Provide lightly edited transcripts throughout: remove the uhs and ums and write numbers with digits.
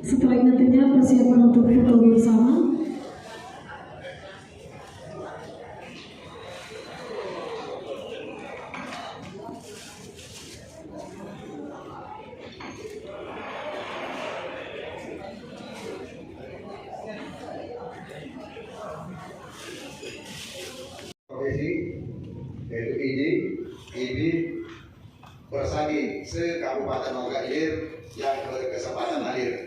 Setelah nantinya persiapan untuk foto bersama. Profesi yaitu ID Persagi se-Kabupaten Ogan Ilir yang berkesempatan hadir.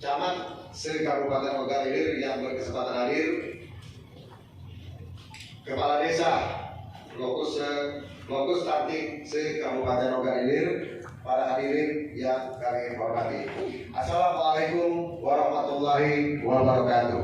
Camat se-Kabupaten Ogan Ilir yang berkesempatan hadir. Kepala Desa Lokus Tanting se-Kabupaten Ogan Ilir, para hadirin yang kami hormati. Assalamualaikum warahmatullahi wabarakatuh.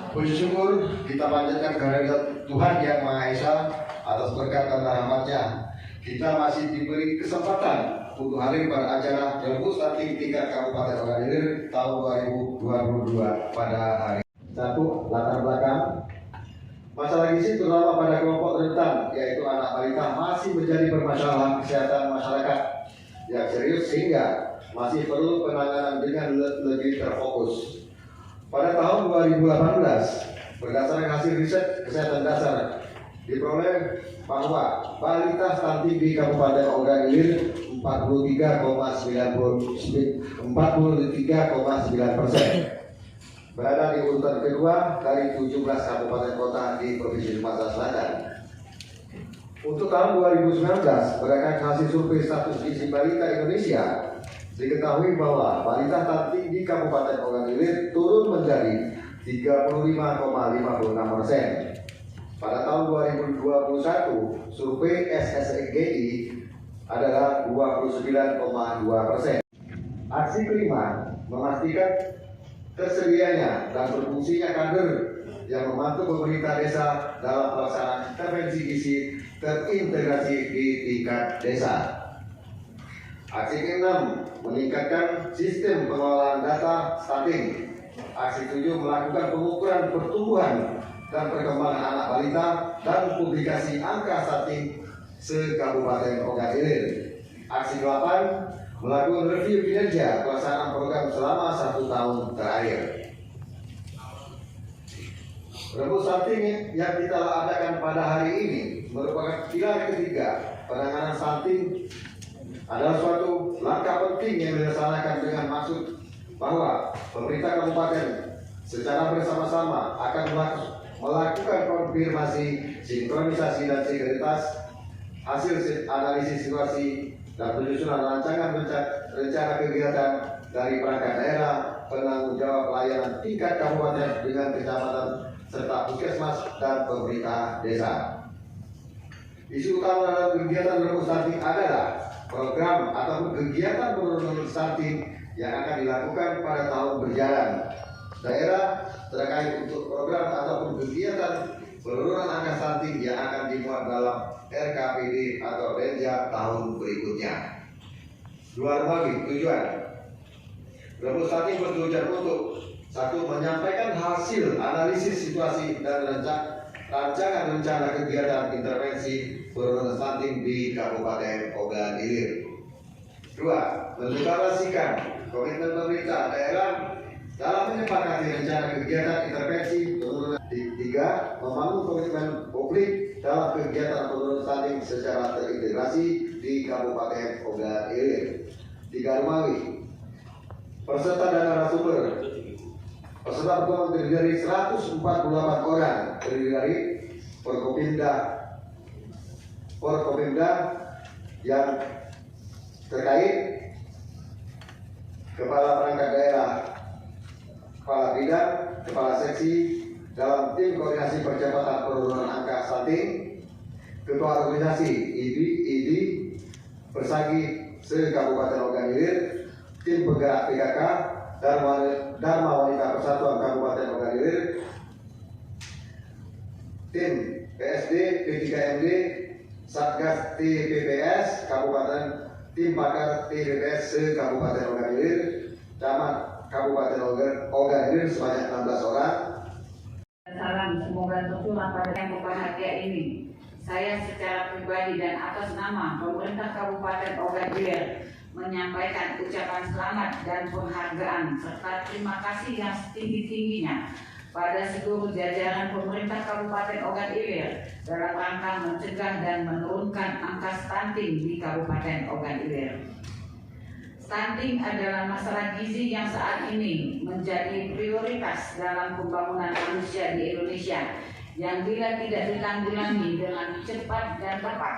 Puji syukur kita panjatkan kehadirat Tuhan Yang Maha Esa atas berkat dan rahmat-Nya. Kita masih diberi kesempatan untuk hadir pada acara Rebus Tanting tingkat Kabupaten Ogan Ilir tahun 2022 pada hari. Satu, latar belakang. Masalah gizi terutama pada kelompok rentan yaitu anak balita masih menjadi permasalahan kesehatan masyarakat yang serius sehingga masih perlu penanganan dengan lebih terfokus. Pada tahun 2018, berdasarkan hasil riset kesehatan dasar, diperoleh bahwa balita stunting di Kabupaten Ogan Ilir 43,9%, berada di urutan kedua dari 17 kabupaten kota di Provinsi Sumatera Selatan. Untuk tahun 2019, berdasarkan hasil survei status gizi balita Indonesia, diketahui bahwa balita stunting di Kabupaten Ogan Ilir turun menjadi 35,56%. Pada tahun 2021, survei SSGI adalah 29,2%. Aksi kelima, memastikan tersedianya dan berfungsinya kader yang membantu pemerintah desa dalam pelaksanaan intervensi gizi terintegrasi di tingkat desa. Aksi ke-6, meningkatkan sistem pengelolaan data stunting. Aksi 7, melakukan pengukuran pertumbuhan dan perkembangan anak balita dan publikasi angka stunting se-Kabupaten Ogan Ilir. Aksi 8, melakukan review kinerja pelaksanaan program selama 1 tahun terakhir. Rebus stunting yang kita adakan pada hari ini merupakan pilar ketiga penanganan stunting, adalah suatu langkah penting yang dilaksanakan dengan maksud bahwa pemerintah kabupaten secara bersama-sama akan melakukan konfirmasi, sinkronisasi dan sinkronisasi hasil analisis situasi dan penyusunan rancangan rencana kegiatan dari perangkat daerah, penanggung jawab pelayanan tingkat kabupaten dengan kecamatan serta puskesmas dan pemerintah desa. Isu utama dalam kegiatan rebus stunting adalah program ataupun kegiatan penurunan stunting yang akan dilakukan pada tahun berjalan. Daerah terkait untuk program ataupun kegiatan penurunan angka stunting yang akan dimuat dalam RKPD atau Renja tahun berikutnya. Luar lagi tujuan rebus stunting bertujuan untuk 1. Menyampaikan hasil analisis situasi dan rancangan rencana kegiatan intervensi penurunan stunting di Kabupaten Ogan Ilir. 2. Mendeklarasikan komitmen pemerintah daerah dalam menyepakati rencana kegiatan intervensi penurunan. 3. Membangun komitmen publik dalam kegiatan penurunan stunting secara terintegrasi di Kabupaten Ogan Ilir. 3. Rumawi peserta dan narasumber. Peserta pertemuan terdiri dari 148 orang, terdiri dari Forkopimda yang terkait, kepala perangkat daerah, kepala bidang, kepala seksi dalam tim koordinasi percepatan penurunan angka stunting, ketua organisasi ID Persagi se-Kabupaten Ogan Ilir, tim penggerak PKK Dharma Wanita Persatuan Kabupaten Ogan Ilir, tim PSD P3MD Satgas TPPS Kabupaten, tim pakar TPPS se-Kabupaten Ogan Ilir, camat Kabupaten Ogan Ilir sebanyak 16 orang. Salam semoga tercurah pada yang berbahagia ini. Saya secara pribadi dan atas nama pemerintah Kabupaten Ogan Ilir menyampaikan ucapan selamat dan penghargaan serta terima kasih yang setinggi-tingginya pada seluruh jajaran pemerintah Kabupaten Ogan Ilir dalam rangka mencegah dan menurunkan angka stunting di Kabupaten Ogan Ilir. Stunting adalah masalah gizi yang saat ini menjadi prioritas dalam pembangunan manusia di Indonesia yang bila tidak ditanggulangi dengan cepat dan tepat,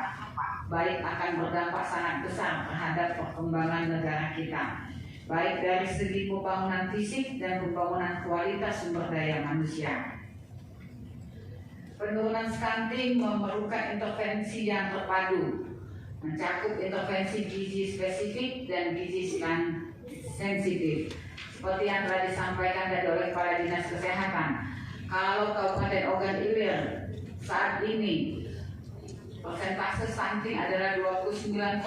baik akan berdampak sangat besar terhadap perkembangan negara kita, baik dari segi pembangunan fisik dan pembangunan kualitas sumber daya manusia. Penurunan stunting memerlukan intervensi yang terpadu, mencakup intervensi gizi spesifik dan gizi sensitif. Seperti yang telah disampaikan tadi oleh Kepala Dinas Kesehatan, kalau Kabupaten Ogan Ilir saat ini persentase stunting adalah 29,2%,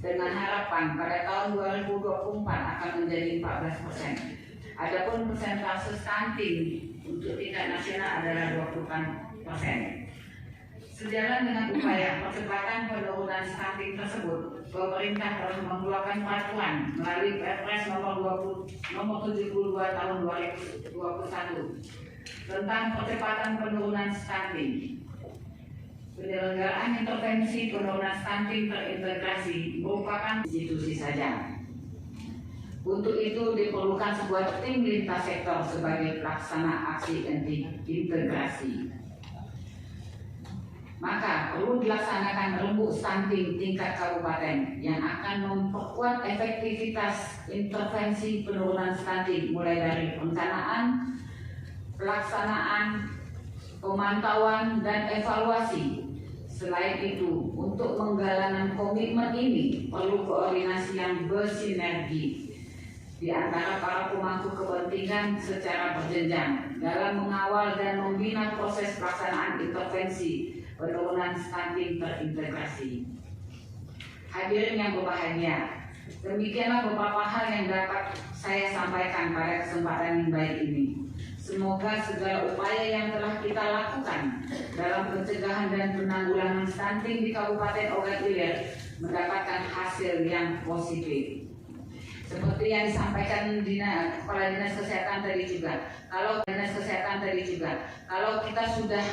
dengan harapan pada tahun 2024 akan menjadi 14%. Adapun persentase stunting untuk tingkat nasional adalah 20%. Sejalan dengan upaya percepatan penurunan stunting tersebut, pemerintah telah mengeluarkan peraturan melalui Perpres nomor 72 tahun 2021 tentang percepatan penurunan stunting. Penyelenggaraan intervensi penurunan stunting terintegrasi merupakan institusi saja. Untuk itu diperlukan sebuah tim lintas sektor sebagai pelaksana aksi integrasi. Maka perlu dilaksanakan rembuk stunting tingkat kabupaten yang akan memperkuat efektivitas intervensi penurunan stunting mulai dari perencanaan, pelaksanaan, pemantauan, dan evaluasi. Selain itu, untuk menggalangan komitmen ini perlu koordinasi yang bersinergi di antara para pemangku kepentingan secara berjenjang dalam mengawal dan membina proses pelaksanaan intervensi penurunan stunting terintegrasi. Hadirin yang berbahagia, demikianlah beberapa hal yang dapat saya sampaikan pada kesempatan yang baik ini. Semoga segala upaya yang telah kita lakukan dalam pencegahan dan penanggulangan stunting di Kabupaten Ogan Ilir mendapatkan hasil yang positif. Seperti yang disampaikan Kepala Dinas Kesehatan tadi juga, kalau kita sudah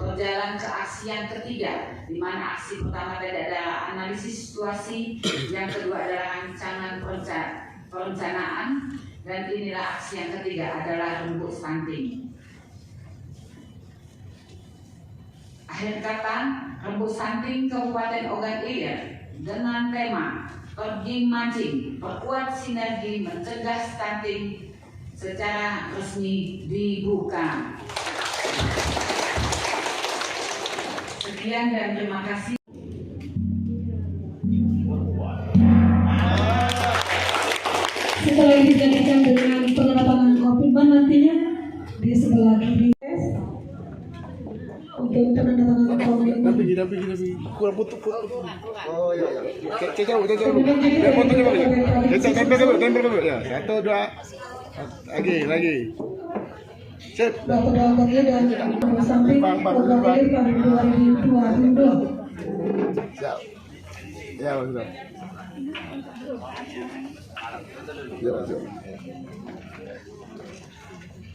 berjalan ke aksi yang ketiga, di mana aksi pertama tadi adalah analisis situasi, yang kedua adalah rancangan perencanaan, dan inilah aksi yang ketiga adalah rembuk stunting. Akhir kata, rembuk stunting Kabupaten Ogan Ilir dengan tema Pergi Mancing, perkuat sinergi mencegah stunting secara resmi dibuka. Sekian dan terima kasih. Setelah digantikan dengan penerapan komitmen nantinya di sebelah kiri untuk penandatanganan komitmen. Tapi kurang putus. Oh iya. Jauh. Dia fotonya balik. Tempel. Ya, 1 2 lagi. Sip. Bapak dan samping Ogan tahun 2022. Siap. Ya, sudah. Ya, masuk.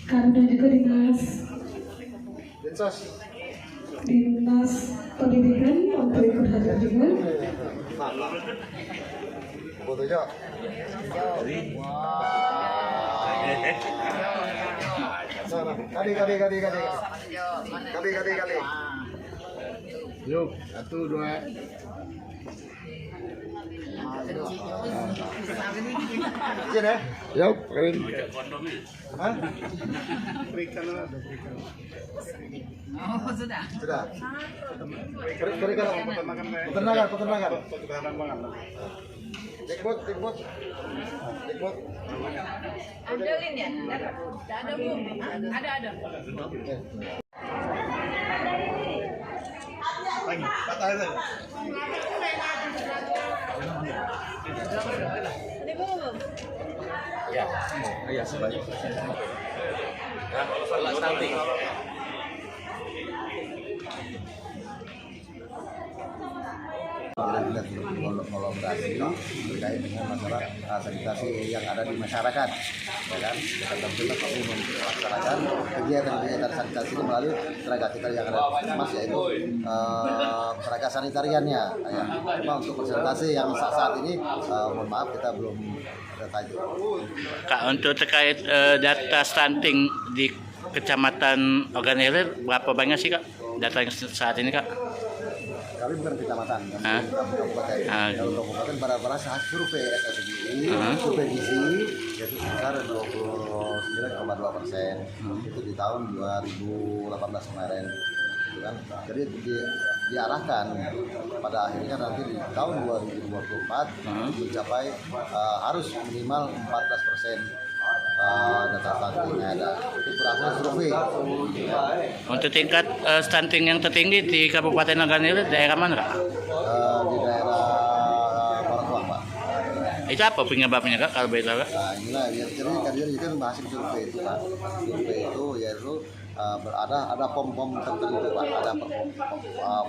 Kami dan juga Dinas Pendidikan untuk ikut hadir juga. Fotonya. Kali. Yuk, 1 2. Izin ya? Yuk, keren. Hah? Berikan. Oh, sudah. Berikan peternakan. Dikbud. Ada lin ya? Ada Bu. Ada. Lagi, patah itu. Ya, sebanyak. Kalau stunting. Kalau edukasi terkait dengan masalah sanitasi yang ada di masyarakat, ya kan? Kita perlu melaksanakan kegiatan sanitasi ini melalui tenaga kita yang ada di Mas, yaitu tenaga sanitariannya. Ya. Cuma untuk presentasi yang saat ini, mohon maaf kita belum ada tajuk. Kak, untuk terkait data stunting di Kecamatan Oganilir berapa banyak sih Kak data yang saat ini Kak? Kami bukan kecamatan, kami kabupaten. Kalau kabupaten para hasil survei SSGI, survei gizi yaitu sebesar 29,2%. Itu di tahun 2018 kemarin. Gitu kan? Jadi diarahkan pada akhirnya nanti di tahun 2024 mencapai harus minimal 14% data stunting ada. Itu berasal survei. Untuk tingkat stunting yang tertinggi di Kabupaten Oganilir daerah mana Kak? Di daerah Parangkuang, Pak. Itu apa penyebabnya Kak kalau boleh tahu Kak? Nah inilah ya, jadi kajian itu hasil survei itu Pak. Survei itu yaitu ada pom-pom tertentu Pak, ada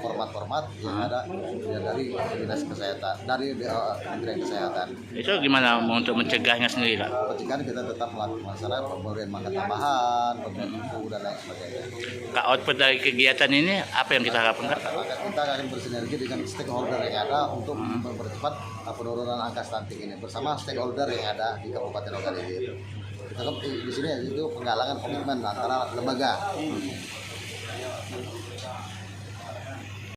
format-format yang ada dari dinas kesehatan, dari Kementerian Kesehatan. Itu gimana untuk mencegahnya sendiri Kak? Pencegahan kita tetap melakukan pemberian makan tambahan, pemberian info dan lain sebagainya. Kak, output dari kegiatan ini apa yang kita harapkan Kak? Maka kita akan bersinergi dengan stakeholder yang ada untuk mempercepat penurunan angka stunting ini bersama stakeholder yang ada di Kabupaten Oganilir. Di sini itu penggalangan komitmen antara lembaga